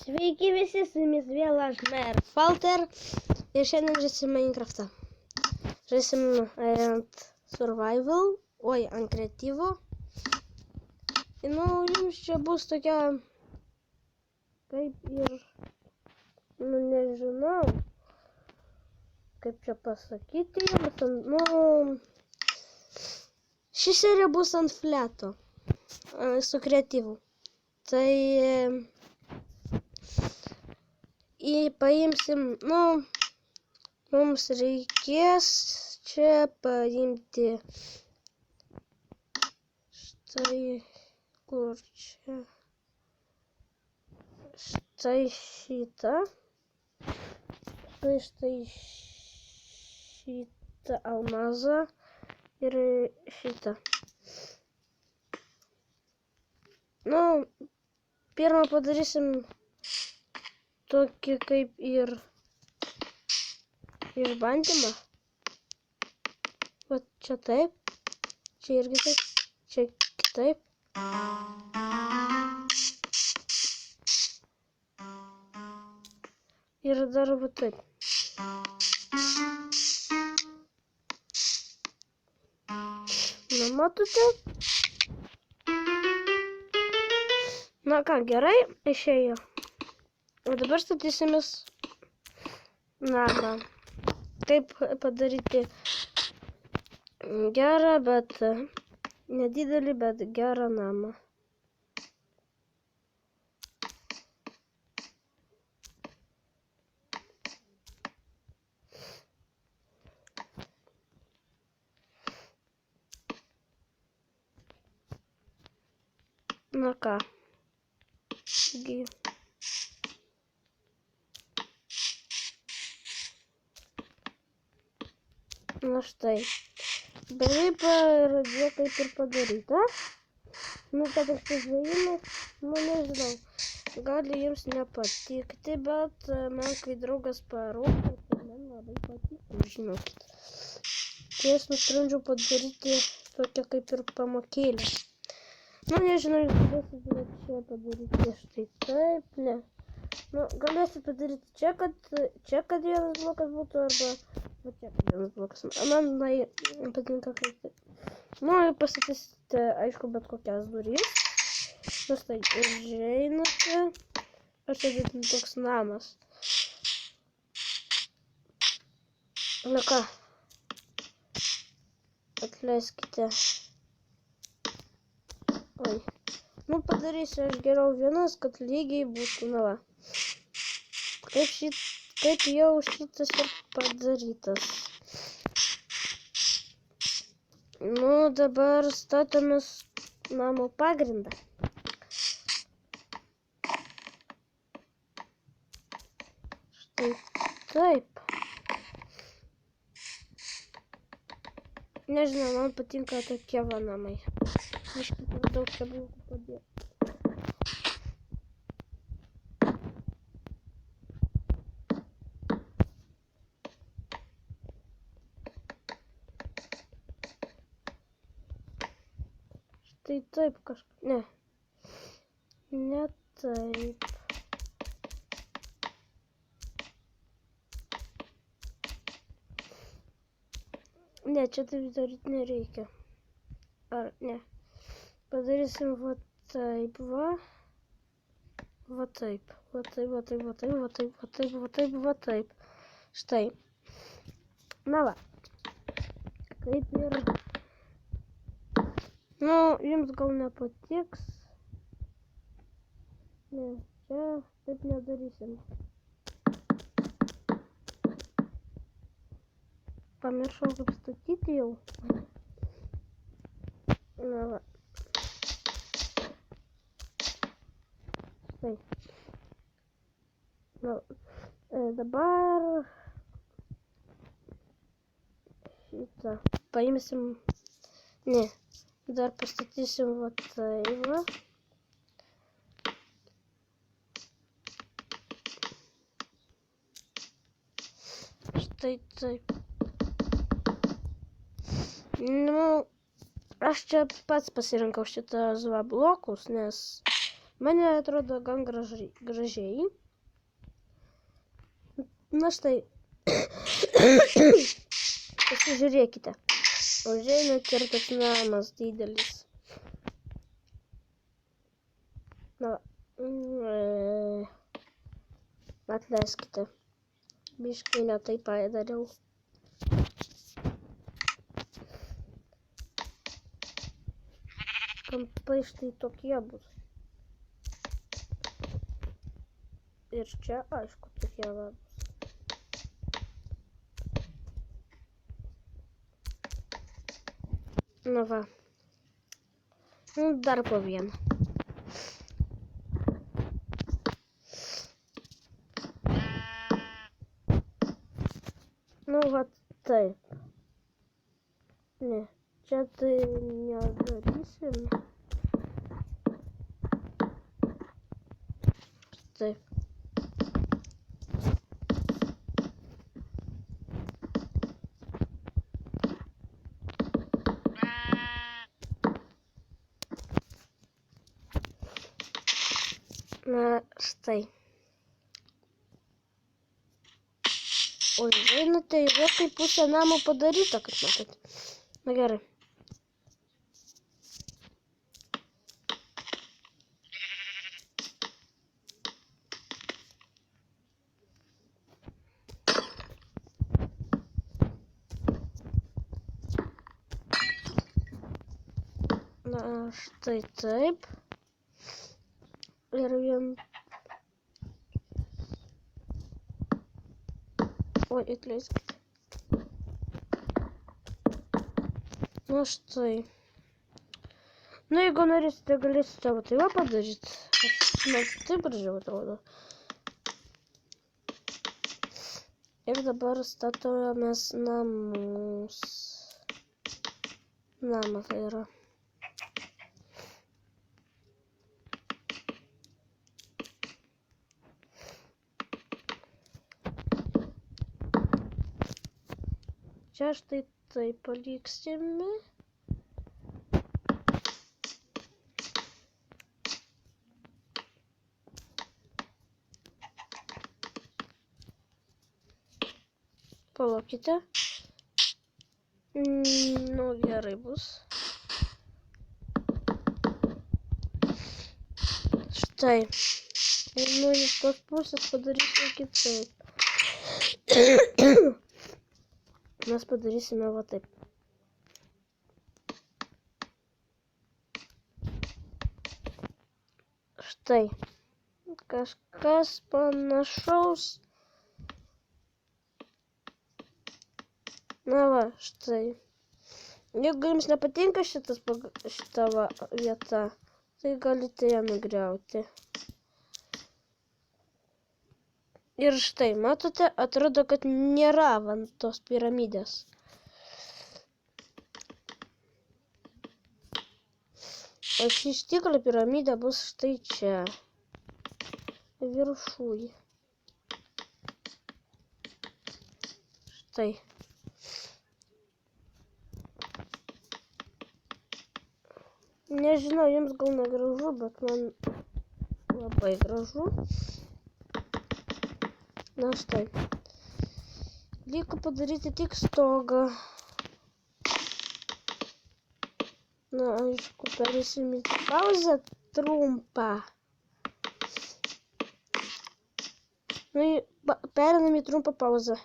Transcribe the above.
Sveiki visi, su jumis vėl aš Merfalter ir šiandien žaisim Minecraftą. Žaisim ant Survival, ant kreatyvo. Nu, jums čia bus tokia, kaip ir, nežinau, kaip čia pasakyti jums, ši serija bus ant fleto, su kreatyvu. Tai paimsim, mums reikės čia paimti, štai, kur čia, štai šitą, štai šitą almazą ir šitą. Pirmą padarysim tokį kaip ir išbandymą. Va čia taip, čia irgi taip, čia kitaip. Ir dar va taip. Matote? Na ką, gerai išėjo. O dabar statysimės namą. Kaip padaryti gerą, bet nedidelį, bet gerą namą. Na ką. Na štai. Beveik pradėjo kaip ir padaryta. Kad užsižvėjimas, nežinau, gali jums nepatikti, bet man kai draugas parodė, tai man labai patiko, žinokit. Tai aš nusprendžiau padaryti tokią kaip ir pamokėlę. Nežinau, jūs galėsite čia padaryti štai taip, ne. Galėsite padaryti čia, kad vienas blokas būtų, arba va čia, kad vienas blokas. Man patinka kaip taip. Ir pastatysite, aišku, bet kokias duris. Štai, užeinate. Aš čia toks namas. Na ką, atleiskite. Oi. Padarysiu aš geriau vienas, kad lygiai būtų, va. Kaip jau šitas ir padarytas. Dabar statomės namo pagrindą. Štai taip. Nežinau, man patinka tokie va namai. Biškį per daug čia blokų padėjo. Štai taip kažkaip. Ne. Ne taip. Ne, čia taip daryti nereikia. Ar ne? Padarysim va taip, va. Va taip. Va taip, va taip, va taip, va taip, va taip, va taip, va taip. Štai. Na va. Kaip ir... jums gal nepatiks. Ne, čia taip nedarysim. Pamiršau kaip statyti jau. Na va. Štai. Dabar šitą paimsim. Ne. Dar pastatysim va tai va. Štai taip. Aš čia pats pasirinkau šitas va blokus, nes Man atrodo gan gražiai. Na štai. Pasižiūrėkite. Užeinat ir toks namas didelis. Na, atleiskite. Biškai ne taip padariau. Kampai štai tokie bus. Ir čia, aišku, tokie va bus. Nu va. Dar po vieną. Nu va taip. Ne, čia tai nedarysim. Taip. Na štai. Oi, einate, yra kaip pusė namo padaryta, kaip matot. Na gerai. Na štai taip. Ir vien... Oi, atleiskite. Na štai. Nu, jeigu norėsite, galėsite va tai va padaryti. Man taip gražiau atrodo. Ir dabar statomės namus. Namą tai yra. Čia štai taip paliksime. Palaukite. Nu, gerai bus. Štai. Ir nu, iš tos pusės padarysiu kitaip. Mes padarysime va taip. Štai. Kažkas panašaus. Na va, štai. Jeigu jums nepatinka šita vieta, tai galite ją nugriauti. Ir štai, matote, atrodo, kad nėra ant tos piramidės. O iš tikro piramidė bus štai čia. Viršuje. Štai. Nežinau, jums gal negražu, bet man labai gražu. Na štai. Liko padaryti tik stogą. Na, aišku, perėsim į pauzę trumpą. Nu, perinam į trumpą pauzę.